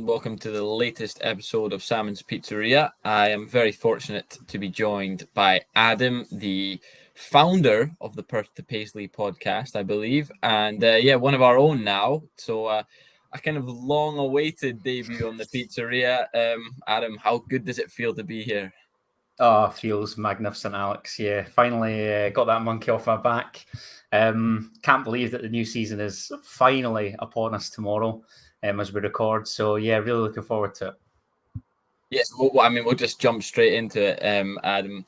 and welcome to the latest episode of Salmon's Pizzeria. I am very fortunate to be joined by Adam, the founder of the Perth to Paisley podcast, I believe, and one of our own now. So a kind of long-awaited debut on the pizzeria. Adam, how good does it feel to be here? Oh, feels magnificent, Alex. Yeah, finally got that monkey off my back. Can't believe that the new season is finally upon us tomorrow as we record. So, yeah, really looking forward to it. Yes, we'll just jump straight into it, Adam.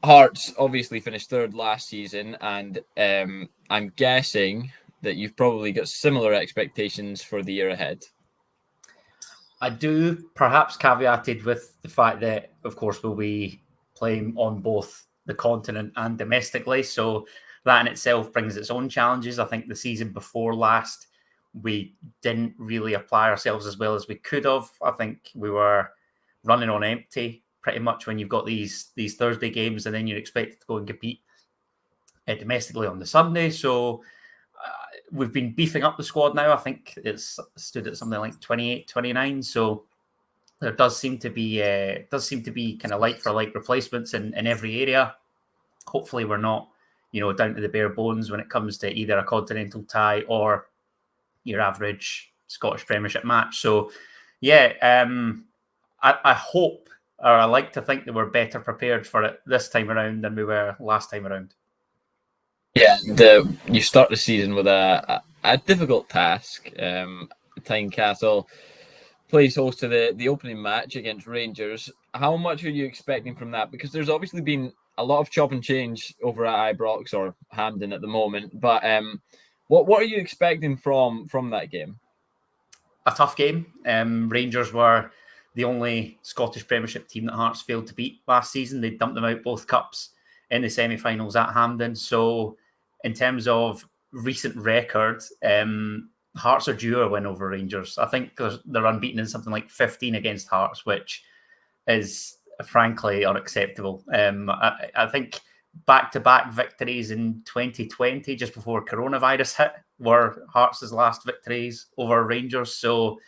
Hearts obviously finished third last season, and I'm guessing that you've probably got similar expectations for the year ahead. I do, perhaps caveated with the fact that, of course, we'll be playing on both the continent and domestically. So that in itself brings its own challenges. I think the season before last, we didn't really apply ourselves as well as we could have. I think we were running on empty pretty much when you've got these Thursday games and then you're expected to go and compete domestically on the Sunday. So we've been beefing up the squad now. I think it's stood at something like 28, 29. So there does seem to be kind of like for like replacements in every area. Hopefully we're not, down to the bare bones when it comes to either a continental tie or your average Scottish Premiership match. So yeah, I hope, or I like to think that we're better prepared for it this time around than we were last time around. Yeah, you start the season with a difficult task. Tynecastle plays host to the opening match against Rangers. How much are you expecting from that? Because there's obviously been a lot of chop and change over at Ibrox or Hampden at the moment. But what are you expecting from that game? A tough game. Rangers were the only Scottish Premiership team that Hearts failed to beat last season. They dumped them out both cups in the semi-finals at Hampden. So in terms of recent record, Hearts are due a win over Rangers. I think they're unbeaten in something like 15 against Hearts, which is frankly unacceptable. I think back-to-back victories in 2020, just before coronavirus hit, were Hearts' last victories over Rangers. So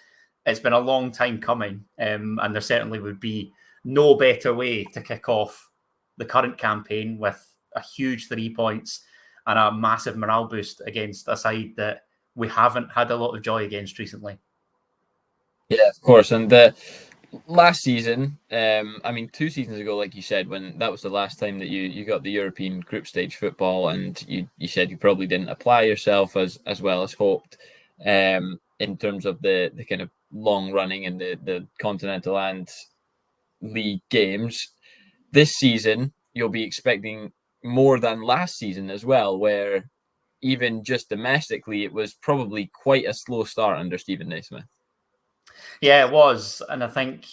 it's been a long time coming, and there certainly would be no better way to kick off the current campaign with a huge 3 points and a massive morale boost against a side that we haven't had a lot of joy against recently. Yeah, of course. And last season, 2 seasons ago, like you said, when that was the last time that you got the European group stage football, and you said you probably didn't apply yourself as well as hoped in terms of the kind of long running in the continental and league games. This season, you'll be expecting more than last season as well, where even just domestically, it was probably quite a slow start under Stephen Naismith. Yeah, it was. And I think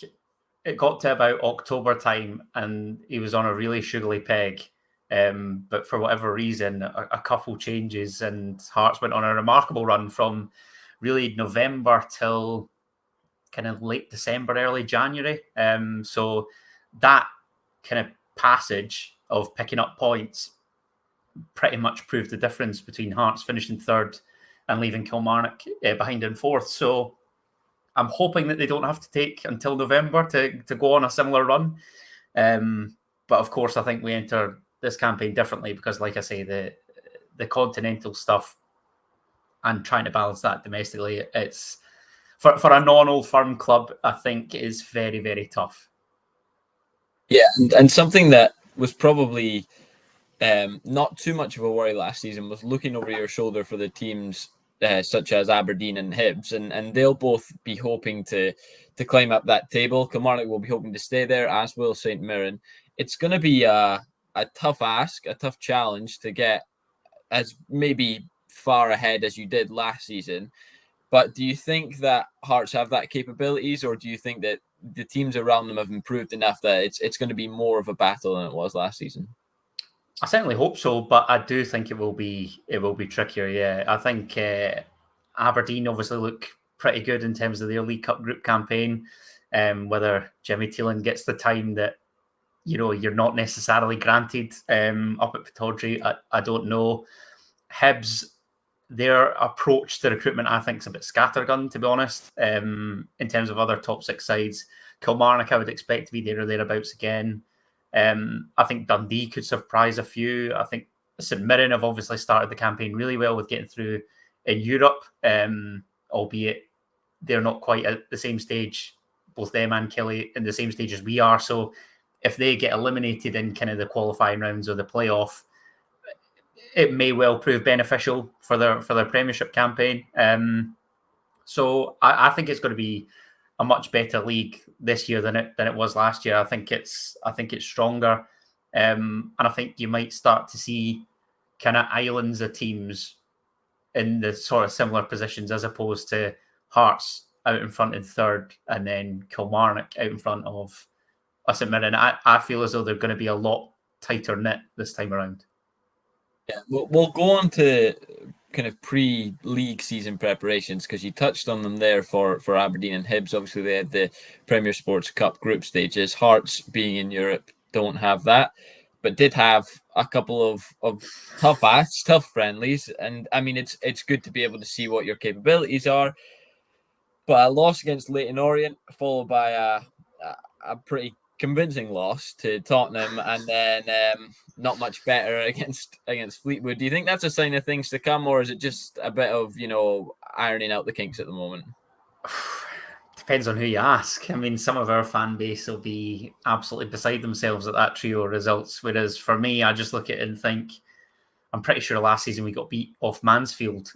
it got to about October time and he was on a really sugary peg. But for whatever reason, a couple changes and Hearts went on a remarkable run from really November till kind of late December, early January. So that kind of passage of picking up points pretty much proved the difference between Hearts finishing third and leaving Kilmarnock behind in fourth. So I'm hoping that they don't have to take until November to go on a similar run. But of course, I think we enter this campaign differently because, like I say, the continental stuff and trying to balance that domestically, it's for a non-Old Firm club, I think is very, very tough. Yeah, and something that was probably not too much of a worry last season was looking over your shoulder for the teams such as Aberdeen and Hibs, and they'll both be hoping to climb up that table. Kilmarnock will be hoping to stay there, as will St Mirren. It's going to be a tough ask, a tough challenge to get as maybe far ahead as you did last season. But do you think that Hearts have that capabilities, or do you think that the teams around them have improved enough that it's going to be more of a battle than it was last season? I certainly hope so, but I do think it will be trickier. Yeah, I think Aberdeen obviously look pretty good in terms of their League Cup group campaign. Whether Jimmy Thielen gets the time that you're not necessarily granted up at Pittodrie, I don't know. Hibs their approach to recruitment, I think, is a bit scattergun, to be honest. In terms of other top 6 sides, Kilmarnock, I would expect to be there or thereabouts again. I think Dundee could surprise a few. I think St Mirren have obviously started the campaign really well with getting through in Europe, albeit they're not quite at the same stage, both them and Kelly, in the same stage as we are. So if they get eliminated in kind of the qualifying rounds or the playoff, it may well prove beneficial for their Premiership campaign. So I think it's going to be a much better league this year than it was last year. I think it's stronger, and I think you might start to see kind of islands of teams in the sort of similar positions, as opposed to Hearts out in front in third and then Kilmarnock out in front of us at Mirren. I feel as though they're going to be a lot tighter knit this time around. Yeah, we'll go on to kind of pre-league season preparations, because you touched on them there for Aberdeen and Hibs. Obviously, they had the Premier Sports Cup group stages. Hearts, being in Europe, don't have that, but did have a couple of tough friendlies. And I mean, it's good to be able to see what your capabilities are. But a loss against Leyton Orient, followed by a pretty convincing loss to Tottenham, and then not much better against Fleetwood. Do you think that's a sign of things to come, or is it just a bit of, ironing out the kinks at the moment? Depends on who you ask. I mean, some of our fan base will be absolutely beside themselves at that trio of results, whereas for me, I just look at it and think, I'm pretty sure last season we got beat off Mansfield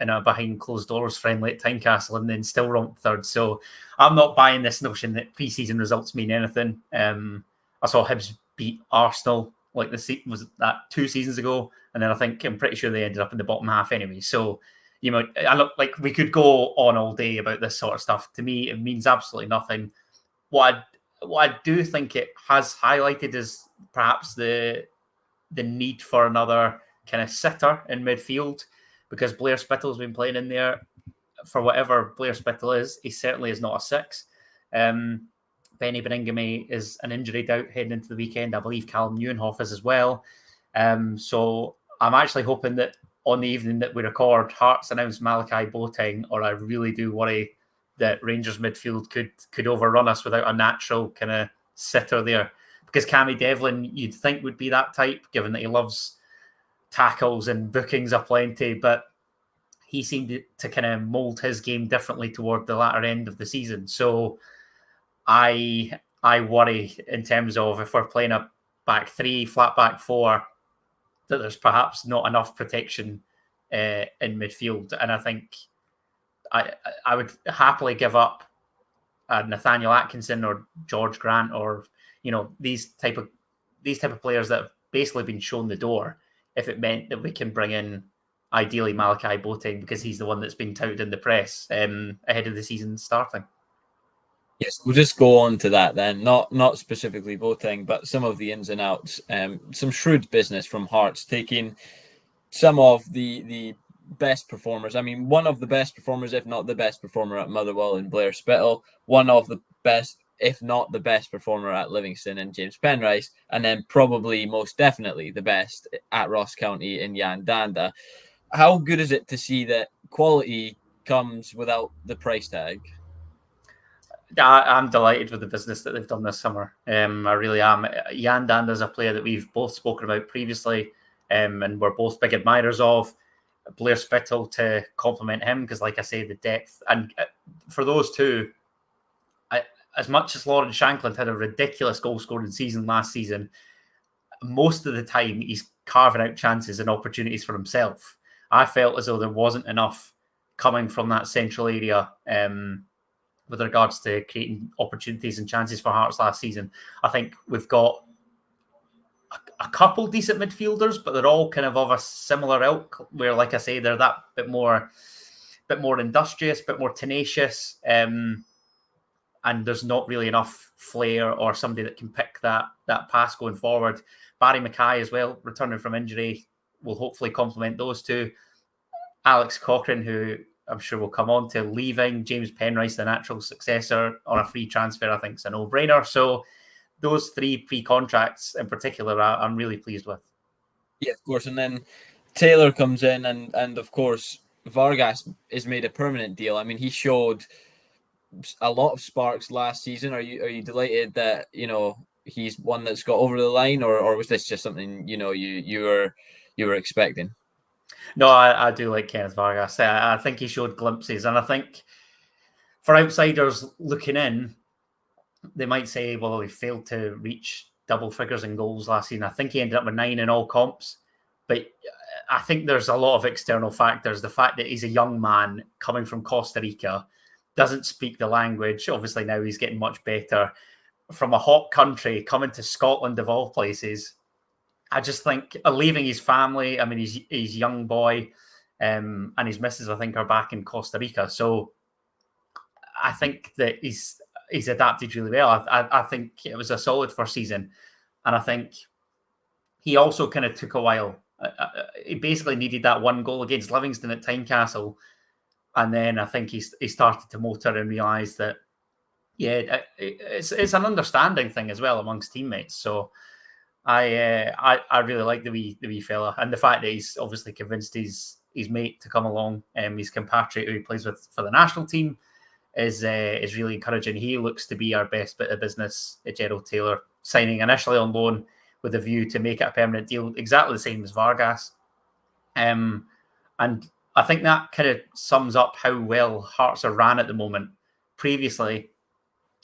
in a behind closed doors friendly at Tynecastle, and then still ranked third. So I'm not buying this notion that pre-season results mean anything. I saw Hibs beat Arsenal was that 2 seasons ago, and then I'm pretty sure they ended up in the bottom half anyway. So I look like we could go on all day about this sort of stuff. To me, it means absolutely nothing. What I do think it has highlighted is perhaps the need for another kind of sitter in midfield, because Blair Spittle's been playing in there. For whatever Blair Spittle is, he certainly is not a 6. Benny Beningame is an injury doubt heading into the weekend. I believe Callum Neuenhoff is as well. So I'm actually hoping that on the evening that we record, Hearts announce Malachi Boateng, or I really do worry that Rangers midfield could overrun us without a natural kind of sitter there. Because Cammy Devlin, you'd think, would be that type, given that he loves tackles and bookings aplenty, but he seemed to kind of mould his game differently toward the latter end of the season. So I worry in terms of, if we're playing a back 3, flat back 4, that there's perhaps not enough protection in midfield. And I think I would happily give up Nathaniel Atkinson or George Grant, or these type of players that have basically been shown the door, if it meant that we can bring in ideally Malachi Boateng, because he's the one that's been touted in the press ahead of the season starting. Yes, we'll just go on to that then. Not specifically Boateng, but some of the ins and outs. Some shrewd business from Hearts, taking some of the best performers. I mean, one of the best performers, if not the best performer at Motherwell and Blair Spittle, one of the best, if not the best performer at Livingston and James Penrice, and then probably most definitely the best at Ross County in Jan Danda. How good is it to see that quality comes without the price tag? I'm delighted with the business that they've done this summer. I really am. Jan Danda is a player that we've both spoken about previously, and we're both big admirers of. Blair Spittle to complement him, because, like I say, the depth. And for those two, as much as Lawrence Shankland had a ridiculous goal-scoring season last season, most of the time he's carving out chances and opportunities for himself. I felt as though there wasn't enough coming from that central area with regards to creating opportunities and chances for Hearts last season. I think we've got a couple decent midfielders, but they're all kind of a similar ilk, where, like I say, they're that bit more industrious, bit more tenacious, and there's not really enough flair or somebody that can pick that pass going forward. Barry Mackay as well, returning from injury, will hopefully complement those two. Alex Cochrane, who I'm sure we'll come on to, leaving. James Penrice, the natural successor, on a free transfer, I think is a no-brainer. So those 3 pre-contracts in particular, I'm really pleased with. Yeah, of course. And then Taylor comes in, and of course Vargas is made a permanent deal. I mean, he showed a lot of sparks last season. Are you delighted that he's one that's got over the line, or was this just something you were expecting? No, I do like Kenneth Vargas. I think he showed glimpses, and I think for outsiders looking in, they might say, well, he failed to reach double figures in goals last season. I think he ended up with 9 in all comps, but I think there's a lot of external factors. The fact that he's a young man coming from Costa Rica, doesn't speak the language. Obviously now he's getting much better. From a hot country, coming to Scotland of all places, I just think leaving his family. I mean, he's young boy, and his missus, I think, are back in Costa Rica. So I think that he's adapted really well. I think it was a solid first season, and I think he also kind of took a while. He basically needed that one goal against Livingston at Tynecastle, and then I think he started to motor and realise that it's an understanding thing as well amongst teammates. So I really like the wee fella, and the fact that he's obviously convinced his mate to come along, his compatriot who he plays with for the national team, is really encouraging. He looks to be our best bit of business, Gerald Taylor, signing initially on loan with a view to make it a permanent deal, exactly the same as Vargas. And I think that kind of sums up how well Hearts are ran at the moment. Previously,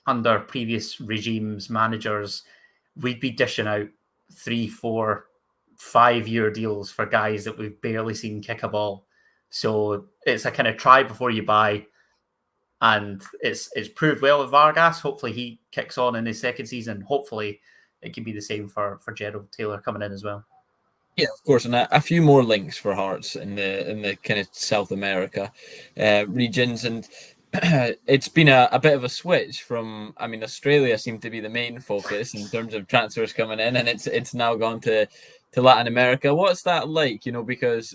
under previous regimes, managers, we'd be dishing out 3, 4, 5-year deals for guys that we've barely seen kick a ball. So it's a kind of try before you buy. And it's proved well with Vargas. Hopefully he kicks on in his second season. Hopefully it can be the same for Gerald Taylor coming in as well. Yeah, of course, and a few more links for Hearts in the kind of South America regions, and it's been a bit of a switch from. I mean, Australia seemed to be the main focus in terms of transfers coming in, and it's now gone to Latin America. What's that like? Because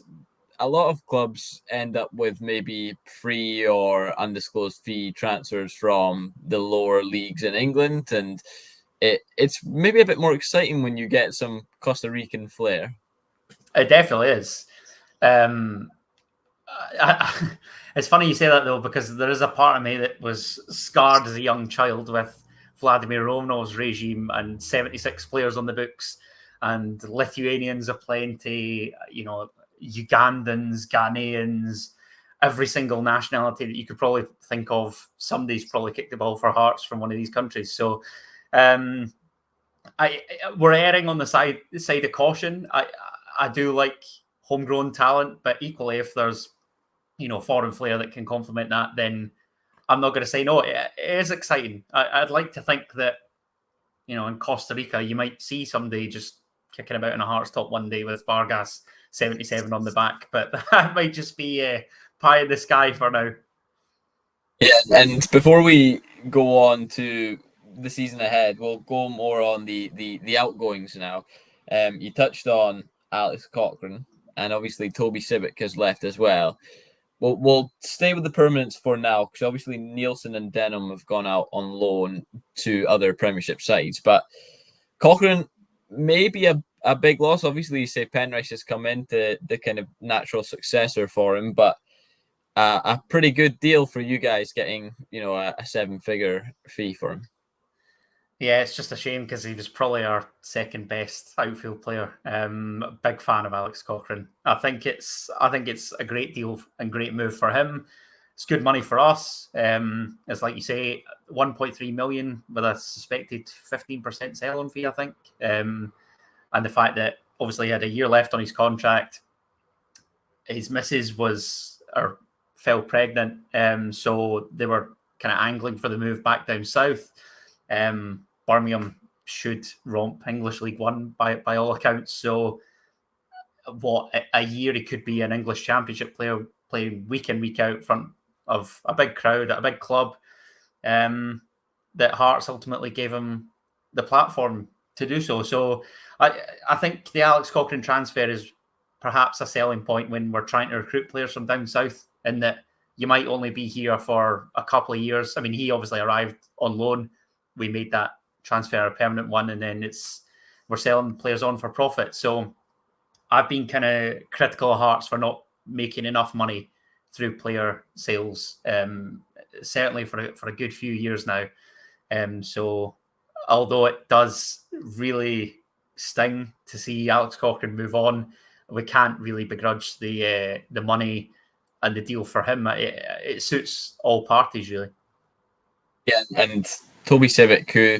a lot of clubs end up with maybe free or undisclosed fee transfers from the lower leagues in England, and it's maybe a bit more exciting when you get some Costa Rican flair. It definitely is. It's funny you say that, though, because there is a part of me that was scarred as a young child with Vladimir Romanov's regime and 76 players on the books, and Lithuanians aplenty, Ugandans, Ghanaians, every single nationality that you could probably think of. Somebody's probably kicked the ball for Hearts from one of these countries. So we're erring on the side of caution. I do like homegrown talent, but equally, if there's foreign flair that can complement that, then I'm not going to say no. It is exciting. I'd like to think that in Costa Rica you might see somebody just kicking about in a Hearts top one day with Vargas 77 on the back, but that might just be pie in the sky for now. Yeah, and before we go on to the season ahead, we'll go more on the outgoings now. You touched on Alex Cochrane, and obviously Toby Sibic has left as well. We'll stay with the permanents for now, because obviously Nielsen and Denham have gone out on loan to other Premiership sides. But Cochrane may be a big loss. Obviously, you say Penrice has come into the kind of natural successor for him, but a pretty good deal for you guys getting a 7-figure fee for him. Yeah, it's just a shame because he was probably our second best outfield player. Big fan of Alex Cochrane. I think it's a great deal and great move for him. It's good money for us. It's like you say, 1.3 million with a suspected 15% sell-on fee, I think. And the fact that obviously he had a year left on his contract. His missus fell pregnant, so they were kind of angling for the move back down south. Birmingham should romp English League One by all accounts. So, a year he could be an English Championship player playing week in, week out in front of a big crowd at a big club. That Hearts ultimately gave him the platform to do so. So, I think the Alex Cochrane transfer is perhaps a selling point when we're trying to recruit players from down south, in that you might only be here for a couple of years. I mean, he obviously arrived on loan. We made that transfer a permanent one, and then we're selling players on for profit. So I've been kind of critical of Hearts for not making enough money through player sales, certainly for a good few years now. So although it does really sting to see Alex Cochrane move on, we can't really begrudge the money and the deal for him. It suits all parties, really. Yeah, and Toby Civic, who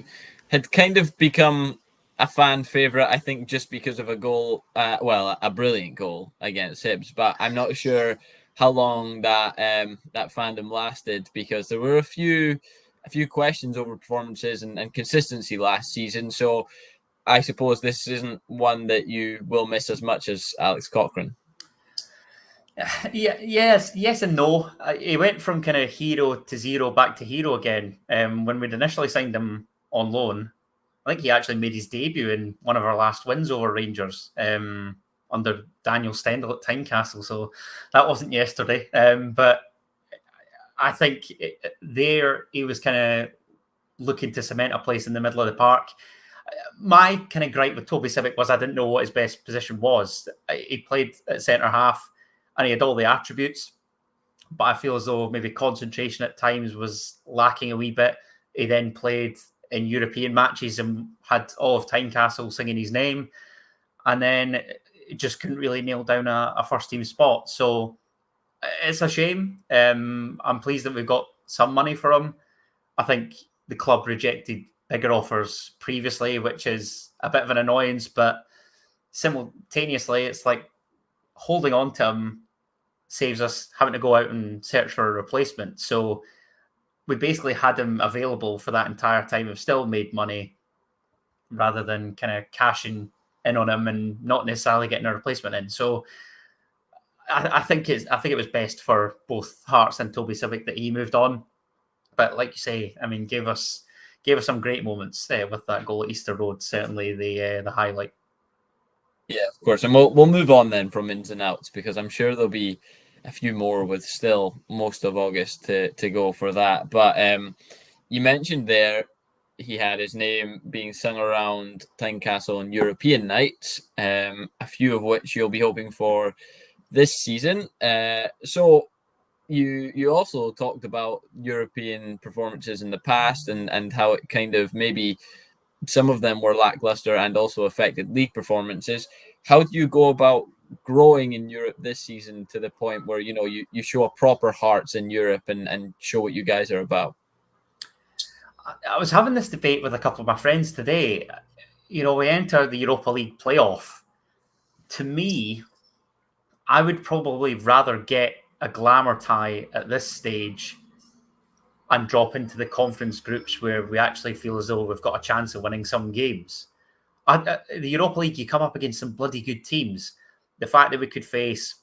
had kind of become a fan favourite, I think, just because of a goal, a brilliant goal against Hibs. But I'm not sure how long that that fandom lasted, because there were a few questions over performances and consistency last season. So I suppose this isn't one that you will miss as much as Alex Cochrane. Yeah, yes and no. He went from kind of hero to zero back to hero again. When we'd initially signed him on loan, I think he actually made his debut in one of our last wins over Rangers under Daniel Stendhal at Tynecastle. So that wasn't yesterday. But I think there he was kind of looking to cement a place in the middle of the park. My kind of gripe with Toby Civic was I didn't know what his best position was. He played at centre half and he had all the attributes, but I feel as though maybe concentration at times was lacking a wee bit. He then played in European matches and had all of Tynecastle singing his name, and then just couldn't really nail down a first team spot. So it's a shame. I'm pleased that we've got some money for him. I think the club rejected bigger offers previously, which is a bit of an annoyance, but simultaneously, it's like holding on to him saves us having to go out and search for a replacement. So we basically had him available for that entire time. We've still made money rather than kind of cashing in on him and not necessarily getting a replacement in. So I think it was best for both Hearts and Toby Civic that he moved on. But like you say, I mean, gave us some great moments with that goal at Easter Road. Certainly the highlight. Yeah, of course. And we'll move on then from ins and outs, because I'm sure there'll be a few more with still most of August to go for that. But you mentioned there he had his name being sung around Tynecastle on European nights, a few of which you'll be hoping for this season. So you also talked about European performances in the past and how it kind of maybe some of them were lackluster and also affected league performances. How do you go about growing in Europe this season to the point where, you show a proper Hearts in Europe and show what you guys are about? I was having this debate with a couple of my friends today. We enter the Europa League playoff. To me, I would probably rather get a glamour tie at this stage and drop into the conference groups where we actually feel as though we've got a chance of winning some games. The Europa League, you come up against some bloody good teams. The fact that we could face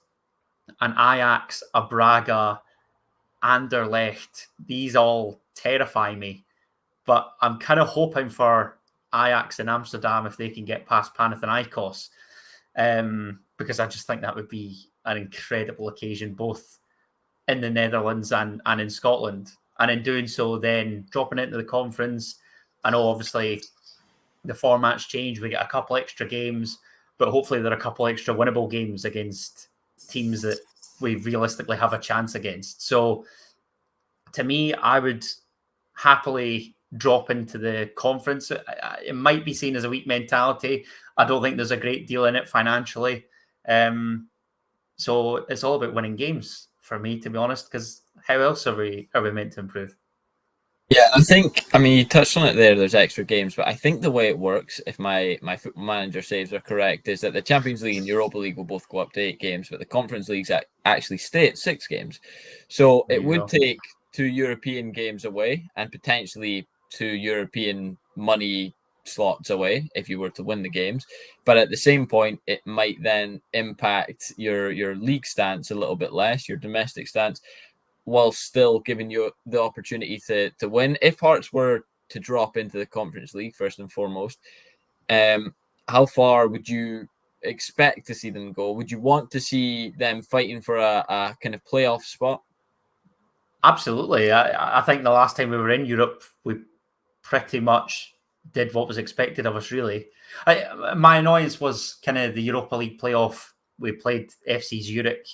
an Ajax, a Braga, Anderlecht, these all terrify me. But I'm kind of hoping for Ajax in Amsterdam if they can get past Panathinaikos, because I just think that would be an incredible occasion, both in the Netherlands and in Scotland. And in doing so, then dropping into the conference. I know, obviously, the formats change. We get a couple extra games, but hopefully there are a couple extra winnable games against teams that we realistically have a chance against. So, to me, I would happily drop into the conference. It might be seen as a weak mentality. I don't think there's a great deal in it financially. So it's all about winning games for me, to be honest, because how else are we meant to improve? Yeah, I mean, you touched on it there. There's extra games, but I think the way it works, if my football manager saves are correct, is that the Champions League and Europa League will both go up to 8 games, but the Conference Leagues actually stay at 6 games. So it would take 2 European games away and potentially 2 European money slots away if you were to win the games. But at the same point, it might then impact your league stance a little bit less, your domestic stance, while still giving you the opportunity to win. If Hearts were to drop into the Conference League, first and foremost, how far would you expect to see them go? Would you want to see them fighting for a kind of playoff spot? Absolutely. I think the last time we were in Europe, we pretty much did what was expected of us, really. My annoyance was kind of the Europa League playoff. We played FC Zurich,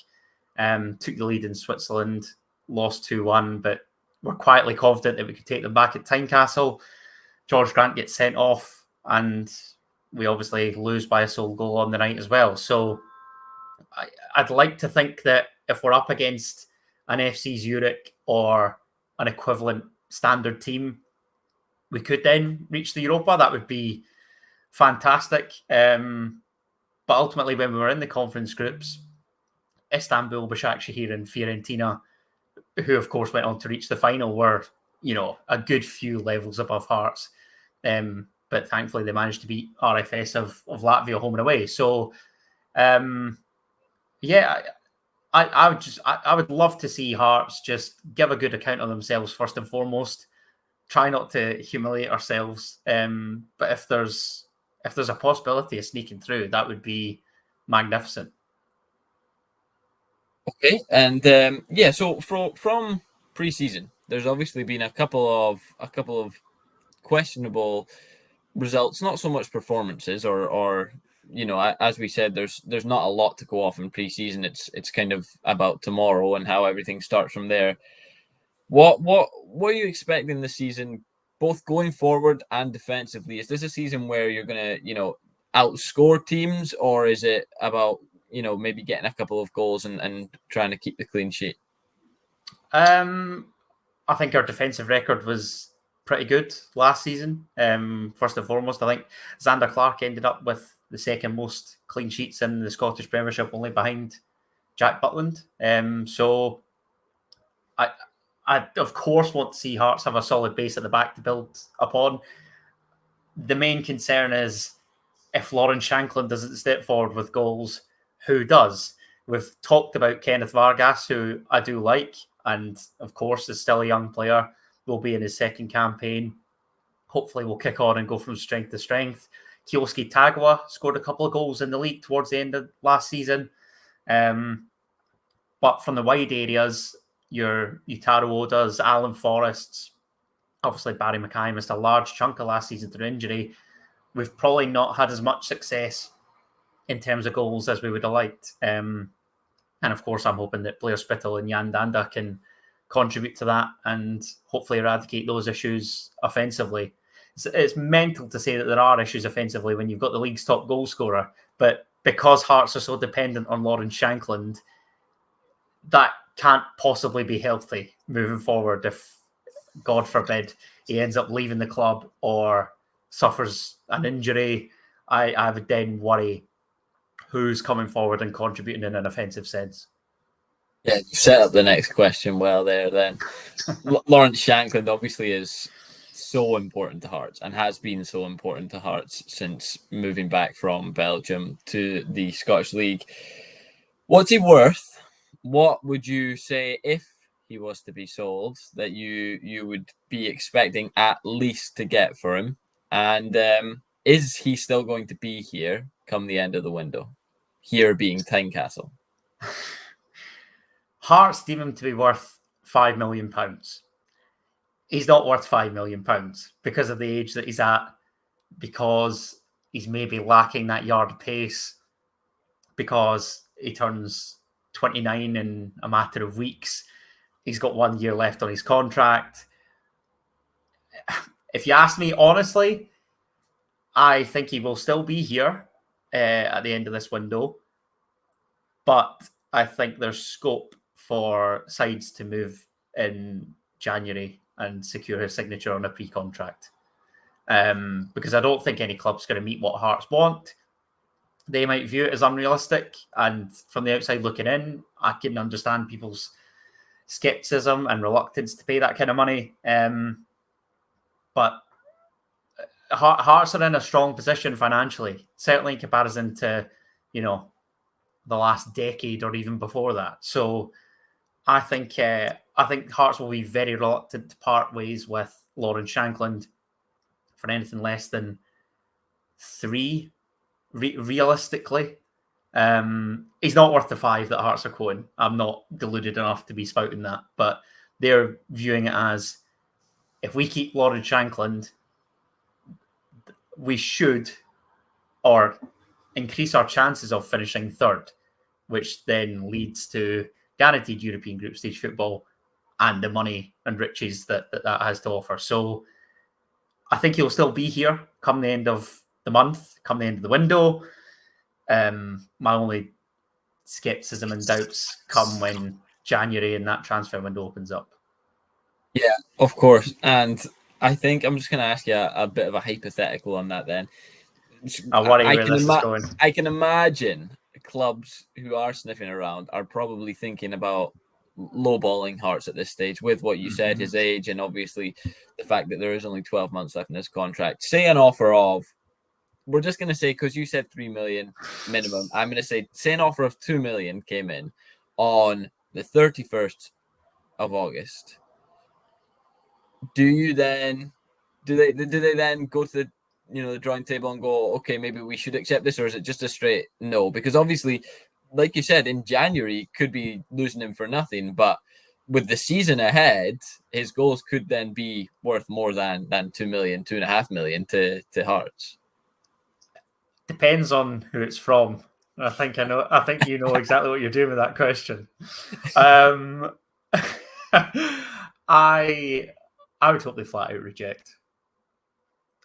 took the lead in Switzerland, lost 2-1, but we're quietly confident that we could take them back at Tynecastle. George Grant gets sent off, and we obviously lose by a sole goal on the night as well. So I'd like to think that if we're up against an FC Zurich or an equivalent standard team, we could then reach the Europa. That would be fantastic. But ultimately, when we were in the conference groups, Istanbul, Başakşehir, and Fiorentina, who of course went on to reach the final, were a good few levels above Hearts. But thankfully, they managed to beat RFS of Latvia home and away. So, yeah, I would love to see Hearts just give a good account of themselves first and foremost. Try not to humiliate ourselves. But if there's a possibility of sneaking through, that would be magnificent. Okay, and so from pre-season, there's obviously been a couple of questionable results, not so much performances, or as we said, there's not a lot to go off in pre-season. It's kind of about tomorrow and how everything starts from there. What are you expecting this season, both going forward and defensively? Is this a season where you're gonna outscore teams, or is it about maybe getting a couple of goals and trying to keep the clean sheet? I think our defensive record was pretty good last season. First and foremost, I think Xander Clark ended up with the second most clean sheets in the Scottish Premiership, only behind Jack Butland. So I of course want to see Hearts have a solid base at the back to build upon. The main concern is if Lauren Shankland doesn't step forward with goals, who does? We've talked about Kenneth Vargas, who I do like, and of course is still a young player, will be in his second campaign. Hopefully we'll kick on and go from strength to strength. Kioski Tagawa scored a couple of goals in the league towards the end of last season. But from the wide areas, your Utaro Odas, Alan Forrests, obviously Barry Mackay missed a large chunk of last season through injury. We've probably not had as much success in terms of goals as we would have liked. And of course, I'm hoping that Blair Spittle and Jan Danda can contribute to that and hopefully eradicate those issues offensively. It's mental to say that there are issues offensively when you've got the league's top goal scorer, but because Hearts are so dependent on Lauren Shankland, that can't possibly be healthy moving forward if, God forbid, he ends up leaving the club or suffers an injury. I would then worry who's coming forward and contributing in an offensive sense. Yeah, set up the next question well there then. Lawrence Shankland obviously is so important to Hearts and has been so important to Hearts since moving back from Belgium to the Scottish League. What's he worth? What would you say if he was to be sold that you would be expecting at least to get for him? And is he still going to be here come the end of the window? Here being Tynecastle. Hearts deem him to be worth £5 million. He's not worth £5 million because of the age that he's at, because he's maybe lacking that yard pace, because he turns 29 in a matter of weeks. He's got 1 year left on his contract. If you ask me honestly, I think he will still be here at the end of this window. But I think there's scope for sides to move in January and secure his signature on a pre-contract. Because I don't think any club's going to meet what Hearts want. They might view it as unrealistic. And from the outside looking in, I can understand people's skepticism and reluctance to pay that kind of money. But Hearts are in a strong position financially, certainly in comparison to, the last decade or even before that. So I think Hearts will be very reluctant to part ways with Lauren Shankland for anything less than 3, realistically. He's not worth the 5 that Hearts are quoting. I'm not deluded enough to be spouting that, but they're viewing it as, if we keep Lauren Shankland, we should or increase our chances of finishing third, which then leads to guaranteed European group stage football and the money and riches that has to offer. So I think he'll still be here come the end of the month, come the end of the window. My only skepticism and doubts come when January and that transfer window opens up. Yeah, of course. And I think I'm just going to ask you a bit of a hypothetical on that then. I worry where this is going. I can imagine clubs who are sniffing around are probably thinking about lowballing Hearts at this stage with what you said, his age, and obviously the fact that there is only 12 months left in his contract. Say an offer of, we're just going to say, because you said 3 million minimum, I'm going to say an offer of 2 million came in on the 31st of August. Do they then go to the drawing table and go, okay, maybe we should accept this, or is it just a straight no? Because obviously, like you said, in January could be losing him for nothing, but with the season ahead, his goals could then be worth more than 2 million, 2.5 million to Hearts. Depends on who it's from. I think you know exactly what you're doing with that question. I would totally flat out reject.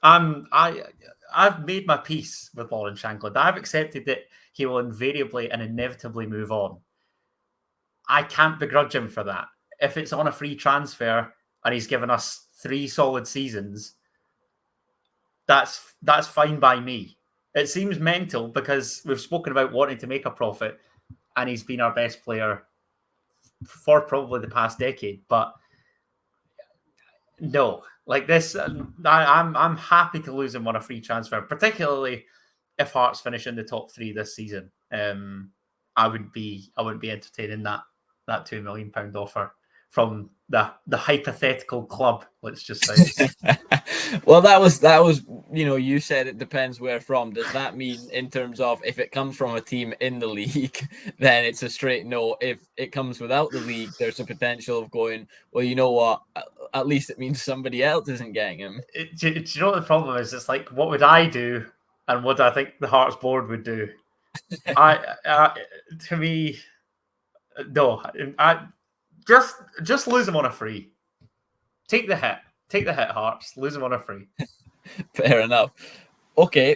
I've made my peace with Lawrence Shankland. I've accepted that he will invariably and inevitably move on. I can't begrudge him for that. If it's on a free transfer and he's given us 3 solid seasons, that's fine by me. It seems mental because we've spoken about wanting to make a profit and he's been our best player for probably the past decade. But no, like this, I'm happy to lose him on a free transfer, particularly if Hearts finish in the top 3 this season. I wouldn't be entertaining that £2 million offer from the hypothetical club. Let's just say. Well, that was you said it depends where from. Does that mean in terms of if it comes from a team in the league, then it's a straight no? If it comes without the league, there's a potential of going, well, you know what? At least it means somebody else isn't getting him. Do you know what the problem is? It's like, what would I do, and what I think the Hearts board would do. To me, no. I just lose him on a free. Take the hit, Hearts. Lose him on a free. Fair enough. Okay,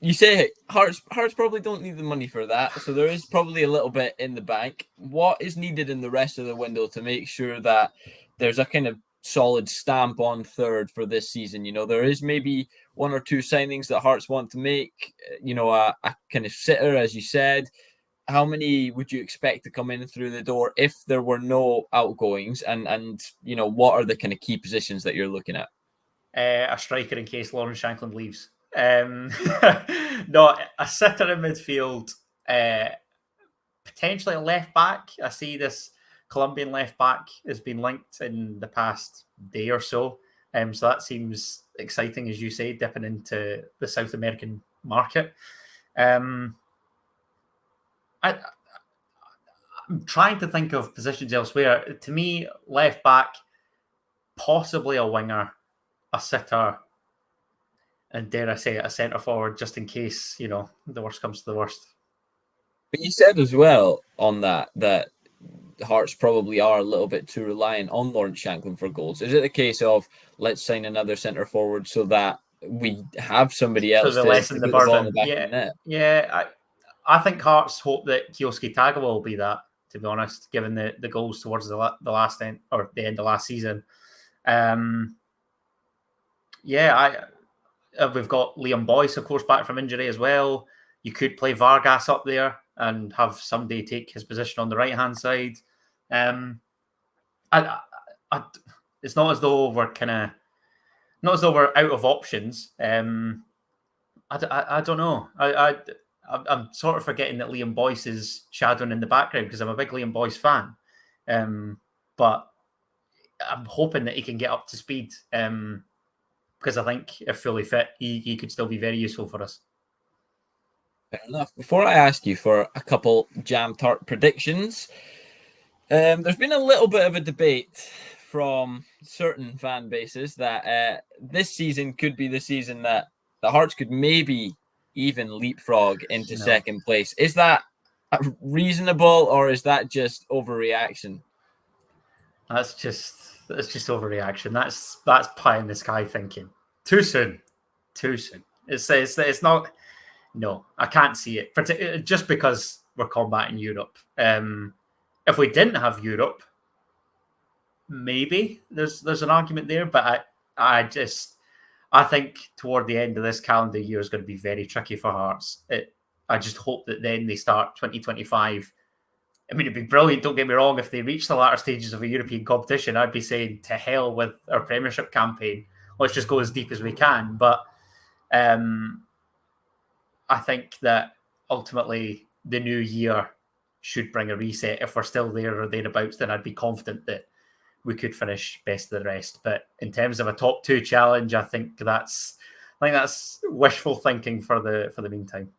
you say Hearts probably don't need the money for that, so there is probably a little bit in the bank. What is needed in the rest of the window to make sure that there's a kind of solid stamp on third for this season? There is maybe 1 or 2 signings that Hearts want to make. A kind of sitter, as you said. How many would you expect to come in through the door if there were no outgoings? And what are the kind of key positions that you're looking at? A striker in case Lawrence Shankland leaves. No, a sitter in midfield. Potentially a left back. I see this Colombian left back has been linked in the past day or so. So that seems exciting, as you say, dipping into the South American market. I'm trying to think of positions elsewhere. To me, left back, possibly a winger, a sitter, and dare I say it, a centre forward, just in case, the worst comes to the worst. But you said as well on that Hearts probably are a little bit too reliant on Lawrence Shankland for goals. Is it a case of let's sign another centre forward so that we have somebody else to lessen the burden? Of the net? Yeah. I think Hearts hope that Kyosuke Tagawa will be that, to be honest, given the goals towards the last end or the end of last season. We've got Liam Boyce, of course, back from injury as well. You could play Vargas up there and have somebody take his position on the right hand side. It's not as though we're out of options. I don't know. I'm sort of forgetting that Liam Boyce is shadowing in the background because I'm a big Liam Boyce fan. But I'm hoping that he can get up to speed because I think if fully fit, he could still be very useful for us. Fair enough. Before I ask you for a couple jam tart predictions, there's been a little bit of a debate from certain fan bases that this season could be the season that that Hearts could maybe even leapfrog into second place. Is that reasonable, or is that just overreaction? That's just overreaction. That's pie in the sky thinking. Too soon. It's not. No, I can't see it. Just because we're combating Europe. If we didn't have Europe, maybe there's an argument there. But I think toward the end of this calendar year is going to be very tricky for Hearts. I just hope that then they start 2025. I mean, it'd be brilliant, don't get me wrong, if they reach the latter stages of a European competition. I'd be saying to hell with our Premiership campaign. Let's just go as deep as we can. But I think that ultimately the new year should bring a reset. If we're still there or thereabouts, then I'd be confident that we could finish best of the rest. But in terms of a top 2 challenge, I think that's wishful thinking for the meantime.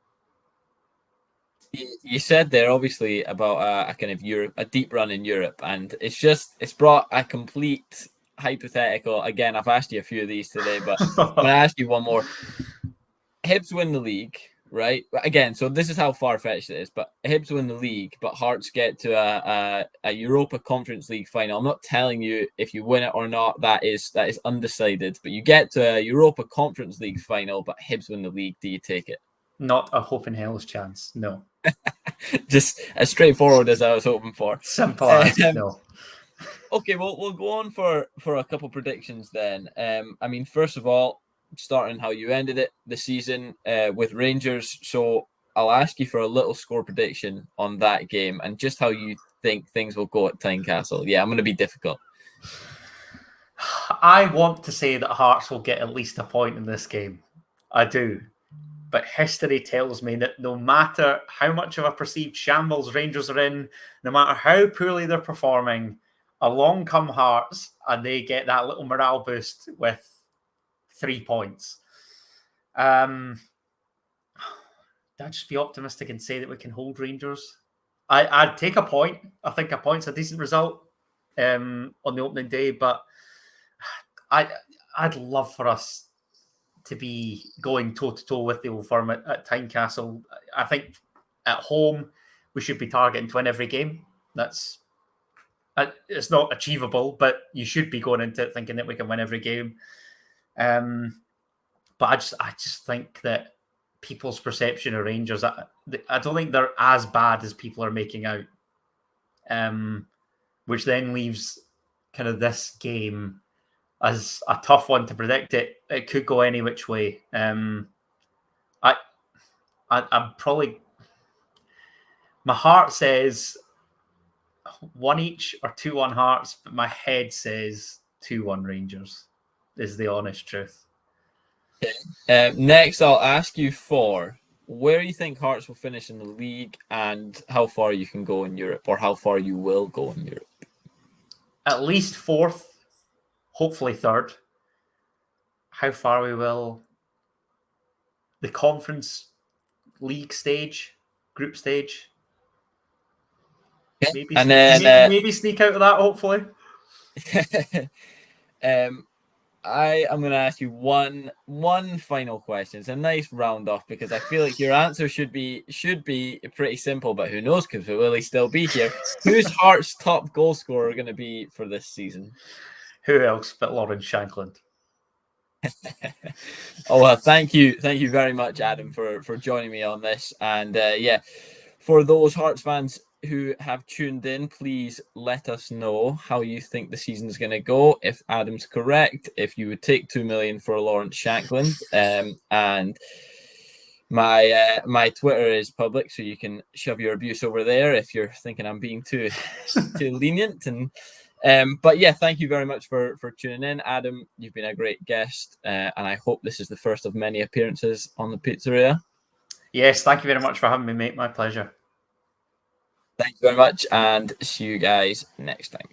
You said there obviously about a kind of a deep run in Europe, and it's brought a complete hypothetical. Again, I've asked you a few of these today, but I'm going to ask you one more. Hibs win the league, right? Again, so this is how far-fetched it is, but Hibs win the league, but Hearts get to a Europa Conference League final. I'm not telling you if you win it or not. That is undecided, but you get to a Europa Conference League final, but Hibs win the league. Do you take it? Not a hope in hell's chance. No. Just as straightforward as I was hoping for. Simple as no. Okay, well, we'll go on for a couple predictions then. I mean, first of all, starting how you ended it the season with Rangers. So I'll ask you for a little score prediction on that game and just how you think things will go at Tynecastle. Yeah, I'm going to be difficult. I want to say that Hearts will get at least a point in this game. I do. But history tells me that no matter how much of a perceived shambles Rangers are in, no matter how poorly they're performing, along come Hearts and they get that little morale boost with 3 points. I'd just be optimistic and say that we can hold Rangers. I'd take a point. I think a point's a decent result on the opening day, but I'd love for us to be going toe-to-toe with the Old Firm at Tynecastle. I think at home we should be targeting to win every game. It's not achievable, but you should be going into it thinking that we can win every game. But I just think that people's perception of Rangers, I don't think they're as bad as people are making out. Which then leaves kind of this game as a tough one to predict. It could go any which way. I'm probably, my heart says 1 each or 2-1 Hearts, but my head says 2-1 Rangers is the honest truth. Okay. Next, I'll ask you for where you think Hearts will finish in the league and how far you can go in Europe, or how far you will go in Europe. At least 4th. Hopefully 3rd. How far we will. The Conference League stage, group stage. Okay. Maybe, and then maybe sneak out of that, hopefully. I am going to ask you one final question. It's a nice round off because I feel like your answer should be pretty simple, but who knows, because will he still be here? Who's Hearts' top goal scorer going to be for this season? Who else but Lawrence Shankland? Oh, well, thank you very much, Adam, for joining me on this. And for those Hearts fans who have tuned in, please let us know how you think the season's going to go. If Adam's correct, if you would take 2 million for Lawrence Shankland, and my Twitter is public, so you can shove your abuse over there if you're thinking I'm being too lenient. And but yeah, thank you very much for tuning in, Adam. You've been a great guest, and I hope this is the first of many appearances on the Pizzeria. Yes, thank you very much for having me, mate. My pleasure. Thank you very much, and see you guys next time.